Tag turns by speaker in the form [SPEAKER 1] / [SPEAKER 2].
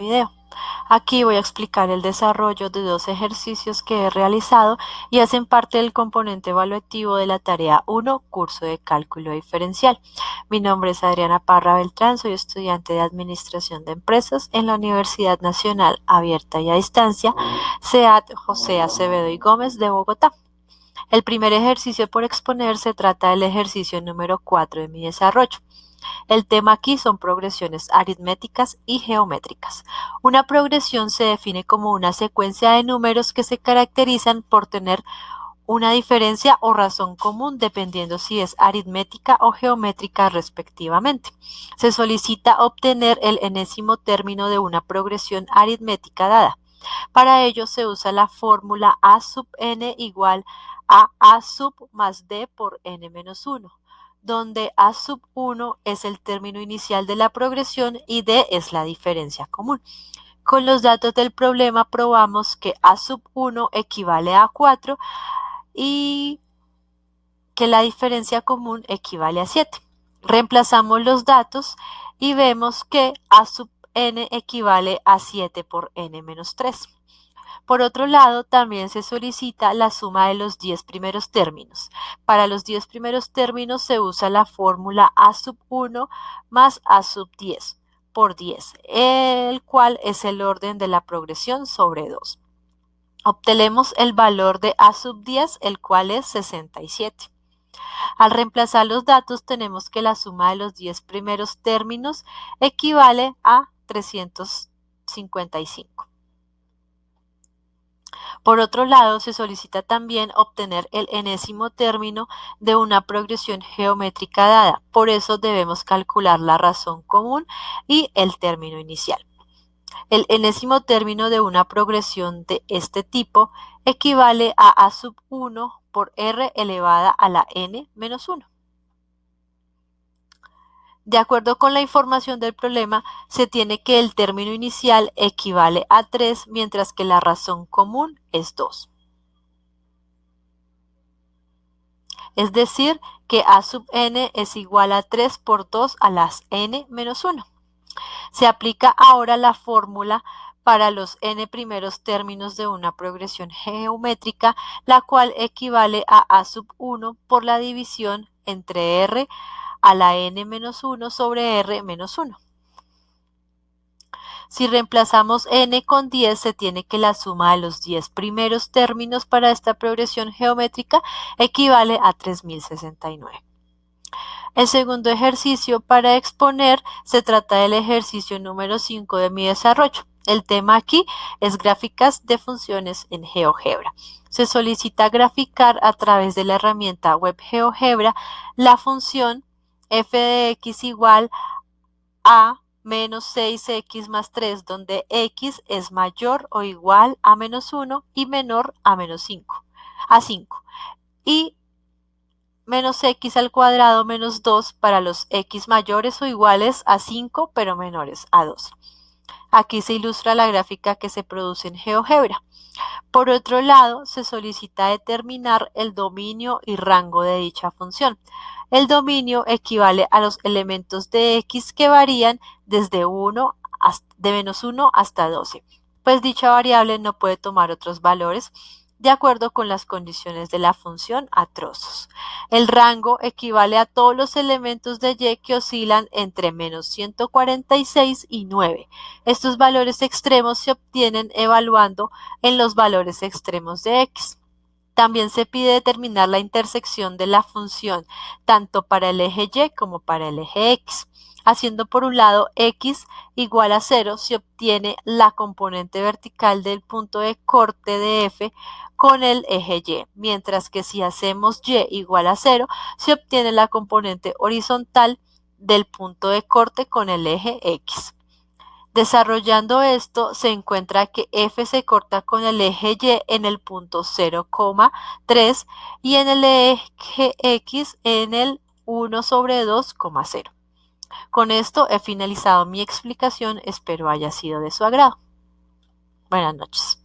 [SPEAKER 1] video. Aquí voy a explicar el desarrollo de dos ejercicios que he realizado y hacen parte del componente evaluativo de la tarea 1, curso de cálculo diferencial. Mi nombre es Adriana Parra Beltrán, soy estudiante de Administración de Empresas en la Universidad Nacional Abierta y a Distancia, SEAD José Acevedo y Gómez de Bogotá. El primer ejercicio por exponer se trata del ejercicio número 4 de mi desarrollo. El tema aquí son progresiones aritméticas y geométricas. Una progresión se define como una secuencia de números que se caracterizan por tener una diferencia o razón común dependiendo si es aritmética o geométrica respectivamente. Se solicita obtener el enésimo término de una progresión aritmética dada. Para ello se usa la fórmula a sub n igual a sub más d por n menos 1, donde a sub 1 es el término inicial de la progresión y d es la diferencia común. Con los datos del problema probamos que a sub 1 equivale a 4 y que la diferencia común equivale a 7. Reemplazamos los datos y vemos que a sub n equivale a 7 por n menos 3. Por otro lado, también se solicita la suma de los 10 primeros términos. Para los 10 primeros términos se usa la fórmula a sub 1 más a sub 10 por 10, el cual es el orden de la progresión sobre 2. Obtenemos el valor de a sub 10, el cual es 67. Al reemplazar los datos tenemos que la suma de los 10 primeros términos equivale a 355. Por otro lado, se solicita también obtener el enésimo término de una progresión geométrica dada. Por eso debemos calcular la razón común y el término inicial. El enésimo término de una progresión de este tipo equivale a sub 1 por r elevada a la n menos 1. De acuerdo con la información del problema, se tiene que el término inicial equivale a 3, mientras que la razón común es 2. Es decir, que a sub n es igual a 3 por 2 a las n menos 1. Se aplica ahora la fórmula para los n primeros términos de una progresión geométrica, la cual equivale a sub 1 por la división entre r a la n menos 1 sobre r menos 1. Si reemplazamos n con 10, se tiene que la suma de los 10 primeros términos para esta progresión geométrica equivale a 3069. El segundo ejercicio para exponer se trata del ejercicio número 5 de mi desarrollo. El tema aquí es gráficas de funciones en GeoGebra. Se solicita graficar a través de la herramienta web GeoGebra la función f de x igual a menos 6x más 3, donde x es mayor o igual a menos 1 y menor a menos 5, y menos x al cuadrado menos 2 para los x mayores o iguales a 5 pero menores a 2. Aquí se ilustra la gráfica que se produce en GeoGebra. Por otro lado, se solicita determinar el dominio y rango de dicha función. El dominio equivale a los elementos de x que varían desde de menos 1 hasta 12, pues dicha variable no puede tomar otros valores de acuerdo con las condiciones de la función a trozos. El rango equivale a todos los elementos de y que oscilan entre menos 146 y 9. Estos valores extremos se obtienen evaluando en los valores extremos de x. También se pide determinar la intersección de la función, tanto para el eje y como para el eje x. Haciendo por un lado x igual a 0, se obtiene la componente vertical del punto de corte de f con el eje y, mientras que si hacemos y igual a 0, se obtiene la componente horizontal del punto de corte con el eje x. Desarrollando esto, se encuentra que f se corta con el eje y en el punto 0,3 y en el eje x en el 1 sobre 2,0. Con esto he finalizado mi explicación, espero haya sido de su agrado. Buenas noches.